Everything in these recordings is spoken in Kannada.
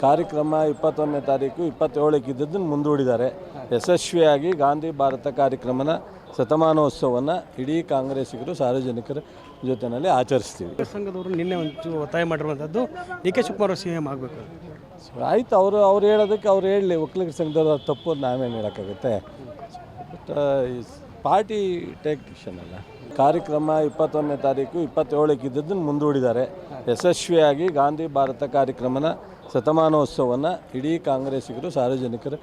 ಕಾರ್ಯಕ್ರಮ 21ನೇ ತಾರೀಕು 27ಕ್ಕೆ ಇದ್ದದ್ದನ್ನು ಮುಂದೂಡಿದ್ದಾರೆ. ಯಶಸ್ವಿಯಾಗಿ ಗಾಂಧಿ ಭಾರತ ಕಾರ್ಯಕ್ರಮನ ಶತಮಾನೋತ್ಸವವನ್ನು ಇಡೀ ಕಾಂಗ್ರೆಸ್ಸಿಗರು ಸಾರ್ವಜನಿಕರ ಜೊತೆಯಲ್ಲಿ ಆಚರಿಸ್ತೀವಿ. ಸಂಘದವರು ನಿನ್ನೆ ಒಂದು ಒತ್ತಾಯ ಮಾಡಿರುವಂಥದ್ದು ಡಿ ಕೆ ಶಿವಕುಮಾರ್ CM ಆಗಬೇಕು. ಆಯ್ತು, ಅವ್ರು ಹೇಳೋದಕ್ಕೆ ಅವ್ರು ಹೇಳಲಿ. ಒಕ್ಕಲಿಗರ ಸಂಘದವ್ರು ತಪ್ಪು ಅಂತ ನಾವೇನು ಹೇಳೋಕ್ಕಾಗುತ್ತೆ. ಬಟ್ ಪಾರ್ಟಿ ಟೇಕ್ ಡಿಸಿಷನ್ ಅಲ್ಲ. ಕಾರ್ಯಕ್ರಮ 21ನೇ ತಾರೀಕು 27ಕ್ಕೆ ಇದ್ದದ್ದನ್ನು ಮುಂದೂಡಿದ್ದಾರೆ. ಯಶಸ್ವಿಯಾಗಿ ಗಾಂಧಿ ಭಾರತ ಕಾರ್ಯಕ್ರಮನ ಶತಮಾನೋತ್ಸವವನ್ನು ಇಡೀ ಕಾಂಗ್ರೆಸ್ಸಿಗರು ಸಾರ್ವಜನಿಕರ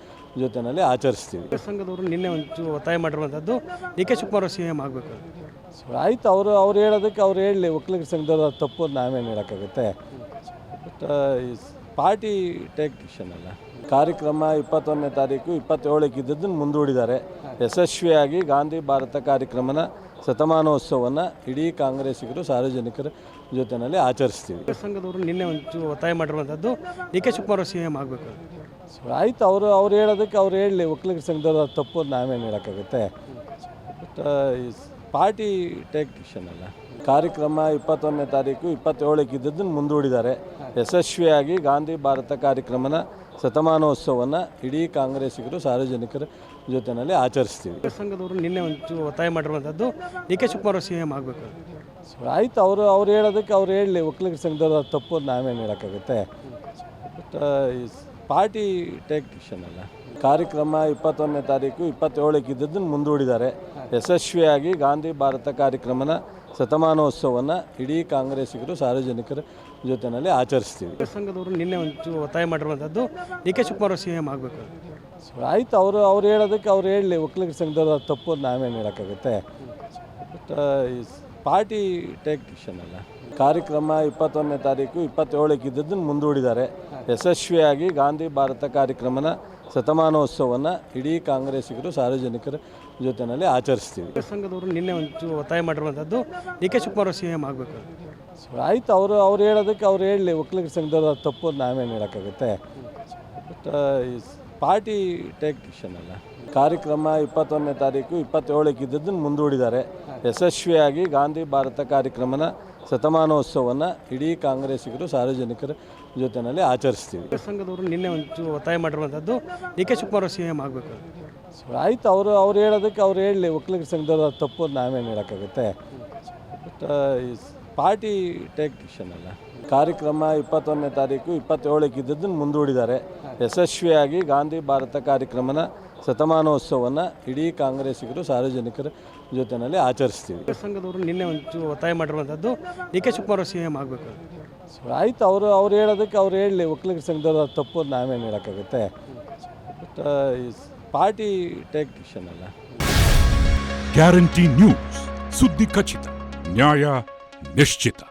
ಜೊತೆಯಲ್ಲಿ ಆಚರಿಸ್ತೀವಿ. ಸಂಘದವರು ನಿನ್ನೆ ಒಂದು ಒತ್ತಾಯ ಮಾಡಿರುವಂಥದ್ದು ಡಿ ಕೆ ಶಿವಕುಮಾರ್ CM ಆಗಬೇಕು. ಆಯ್ತು, ಅವ್ರು ಹೇಳೋದಕ್ಕೆ ಅವ್ರು ಹೇಳಲಿ. ಒಕ್ಕಲಿಗರ ಸಂಘದವ್ರು ತಪ್ಪು ಅಂತ ನಾವೇನು ಹೇಳೋಕ್ಕಾಗುತ್ತೆ. ಬಟ್ ಪಾರ್ಟಿ ಟೇಕ್ ಡಿಸಿಷನ್ ಅಲ್ಲ. ಕಾರ್ಯಕ್ರಮ 21ನೇ ತಾರೀಕು 27ಕ್ಕೆ ಇದ್ದದ್ದನ್ನು ಮುಂದೂಡಿದ್ದಾರೆ. ಯಶಸ್ವಿಯಾಗಿ ಗಾಂಧಿ ಭಾರತ ಕಾರ್ಯಕ್ರಮನ ಶತಮಾನೋತ್ಸವವನ್ನು ಇಡೀ ಕಾಂಗ್ರೆಸ್ಸಿಗರು ಸಾರ್ವಜನಿಕರ ಜೊತೆಯಲ್ಲಿ ಆಚರಿಸ್ತೀವಿ. ಸಂಘದವರು ನಿನ್ನೆ ಒಂದು ಒತ್ತಾಯ ಮಾಡಿರುವಂಥದ್ದು ಡಿ ಕೆ ಶಿವಕುಮಾರ್ CM ಆಗಬೇಕು. ಆಯ್ತು, ಅವ್ರು ಹೇಳೋದಕ್ಕೆ ಅವ್ರು ಹೇಳಲಿ. ಒಕ್ಕಲಿಗರ ಸಂಘದವ್ರು ತಪ್ಪು ಅಂತ ನಾವೇನು ಹೇಳೋಕ್ಕಾಗುತ್ತೆ. ಬಟ್ ಪಾರ್ಟಿ ಟೇಕ್ ಡಿಸಿಷನ್ ಅಲ್ಲ. ಕಾರ್ಯಕ್ರಮ 21ನೇ ತಾರೀಕು 27ಕ್ಕೆ ಇದ್ದದ್ದನ್ನು ಮುಂದೂಡಿದ್ದಾರೆ. ಯಶಸ್ವಿಯಾಗಿ ಗಾಂಧಿ ಭಾರತ ಕಾರ್ಯಕ್ರಮನ ಶತಮಾನೋತ್ಸವವನ್ನು ಇಡೀ ಕಾಂಗ್ರೆಸ್ಸಿಗರು ಸಾರ್ವಜನಿಕರ ಜೊತೆಯಲ್ಲಿ ಆಚರಿಸ್ತೀವಿ. ಸಂಘದವರು ನಿನ್ನೆ ಒಂದು ಒತ್ತಾಯ ಮಾಡಿರುವಂಥದ್ದು ಡಿ ಕೆ ಶಿವಕುಮಾರ್ CM ಆಗಬೇಕು. ಆಯ್ತು, ಅವ್ರು ಹೇಳೋದಕ್ಕೆ ಅವ್ರು ಹೇಳಲಿ. ಒಕ್ಕಲಿಗರ ಸಂಘದವ್ರು ತಪ್ಪು ಅಂತ ನಾವೇನು ಹೇಳೋಕ್ಕಾಗುತ್ತೆ. ಬಟ್ ಪಾರ್ಟಿ ಟೇಕ್ ಡಿಸಿಷನ್ ಅಲ್ಲ. ಕಾರ್ಯಕ್ರಮ 21ನೇ ತಾರೀಕು 27ಕ್ಕೆ ಇದ್ದದ್ದನ್ನು ಮುಂದೂಡಿದ್ದಾರೆ. ಯಶಸ್ವಿಯಾಗಿ ಗಾಂಧಿ ಭಾರತ ಕಾರ್ಯಕ್ರಮನ ಶತಮಾನೋತ್ಸವವನ್ನು ಇಡೀ ಕಾಂಗ್ರೆಸ್ಸಿಗರು ಸಾರ್ವಜನಿಕರ ಜೊತೆಯಲ್ಲಿ ಆಚರಿಸ್ತೀವಿ. ಸಂಘದವರು ನಿನ್ನೆ ಒಂದು ಒತ್ತಾಯ ಮಾಡಿರುವಂಥದ್ದು ಡಿ ಕೆ ಶಿವಕುಮಾರ್ CM ಆಗಬೇಕು. ಆಯ್ತು, ಅವ್ರು ಹೇಳೋದಕ್ಕೆ ಅವ್ರು ಹೇಳಲಿ. ಒಕ್ಕಲಿಗರ ಸಂಘದವ್ರು ತಪ್ಪು ಅಂತ ನಾವೇನು ಹೇಳೋಕ್ಕಾಗುತ್ತೆ. ಬಟ್ ಪಾರ್ಟಿ ಟೇಕ್ ಡಿಸಿಷನ್ ಅಲ್ಲ. ಕಾರ್ಯಕ್ರಮ 21ನೇ ತಾರೀಕು 27ಕ್ಕೆ ಇದ್ದದ್ದನ್ನು ಮುಂದೂಡಿದ್ದಾರೆ. ಯಶಸ್ವಿಯಾಗಿ ಗಾಂಧಿ ಭಾರತ ಕಾರ್ಯಕ್ರಮನ ಶತಮಾನೋತ್ಸವವನ್ನು ಇಡೀ ಕಾಂಗ್ರೆಸ್ಸಿಗರು ಸಾರ್ವಜನಿಕರ ಜೊತೆಯಲ್ಲಿ ಆಚರಿಸ್ತೀವಿ. ಸಂಘದವರು ನಿನ್ನೆ ಒಂದು ಒತ್ತಾಯ ಮಾಡಿರುವಂಥದ್ದು ಡಿ ಕೆ ಶಿವಕುಮಾರ್ CM ಆಗಬೇಕು. ಆಯ್ತು, ಅವ್ರು ಹೇಳೋದಕ್ಕೆ ಅವ್ರು ಹೇಳಲಿ. ಒಕ್ಕಲಿಗರ ಸಂಘದವ್ರು ತಪ್ಪು ಅಂತ ನಾವೇನು ಹೇಳೋಕ್ಕಾಗುತ್ತೆ. ಬಟ್ ಪಾರ್ಟಿ ಟೇಕ್ ಡಿಸಿಷನ್ ಅಲ್ಲ. ಕಾರ್ಯಕ್ರಮ 21ನೇ ತಾರೀಕು 27ಕ್ಕೆ ಇದ್ದದ್ದನ್ನು ಮುಂದೂಡಿದ್ದಾರೆ. ಯಶಸ್ವಿಯಾಗಿ ಗಾಂಧಿ ಭಾರತ ಕಾರ್ಯಕ್ರಮನ ಶತಮಾನೋತ್ಸವವನ್ನು ಇಡೀ ಕಾಂಗ್ರೆಸ್ಸಿಗರು ಸಾರ್ವಜನಿಕರ ಜೊತೆಯಲ್ಲಿ ಆಚರಿಸ್ತೀವಿ. ಸಂಘದವರು ನಿನ್ನೆ ಒಂದು ಒತ್ತಾಯ ಮಾಡಿರುವಂಥದ್ದು ಡಿ ಕೆ ಶಿವಕುಮಾರ್ CM ಆಗಬೇಕು. ಆಯ್ತು, ಅವ್ರು ಹೇಳೋದಕ್ಕೆ ಅವ್ರು ಹೇಳಲಿ. ಒಕ್ಕಲಿಗರ ಸಂಘದವ್ರು ತಪ್ಪು ಅಂತ ನಾವೇನು ಹೇಳೋಕ್ಕಾಗುತ್ತೆ. ಬಟ್ ಪಾರ್ಟಿ ಟೇಕ್ ಡಿಸಿಷನ್ ಅಲ್ಲ. ಕಾರ್ಯಕ್ರಮ 21ನೇ ತಾರೀಕು 27ಕ್ಕೆ ಇದ್ದದ್ದನ್ನು ಮುಂದೂಡಿದ್ದಾರೆ. ಯಶಸ್ವಿಯಾಗಿ ಗಾಂಧಿ ಭಾರತ ಕಾರ್ಯಕ್ರಮನ ಶತಮಾನೋತ್ಸವವನ್ನು ಇಡೀ ಕಾಂಗ್ರೆಸ್ಸಿಗರು ಸಾರ್ವಜನಿಕರ ಜೊತೆಯಲ್ಲಿ ಆಚರಿಸ್ತೀವಿ. ಸಂಘದವರು ನಿನ್ನೆ ಒಂದು ಒತ್ತಾಯ ಮಾಡಿರುವಂಥದ್ದು ಡಿ ಕೆ ಶಿವಕುಮಾರ್ CM ಆಗಬೇಕು. ಆಯ್ತು, ಅವ್ರು ಹೇಳೋದಕ್ಕೆ ಅವ್ರು ಹೇಳಲಿ. ಒಕ್ಕಲಿಗರ ಸಂಘದವ್ರು ತಪ್ಪು ಅಂತ ನಾವೇನು ಹೇಳೋಕ್ಕಾಗುತ್ತೆ. ಬಟ್ ಪಾರ್ಟಿ ಟೇಕ್ ಡಿಸಿಷನ್ ಅಲ್ಲ. ಗ್ಯಾರಂಟಿ ನ್ಯೂಸ್, ಸುದ್ದಿ ಖಚಿತ, ನ್ಯಾಯ ನಿಶ್ಚಿತ.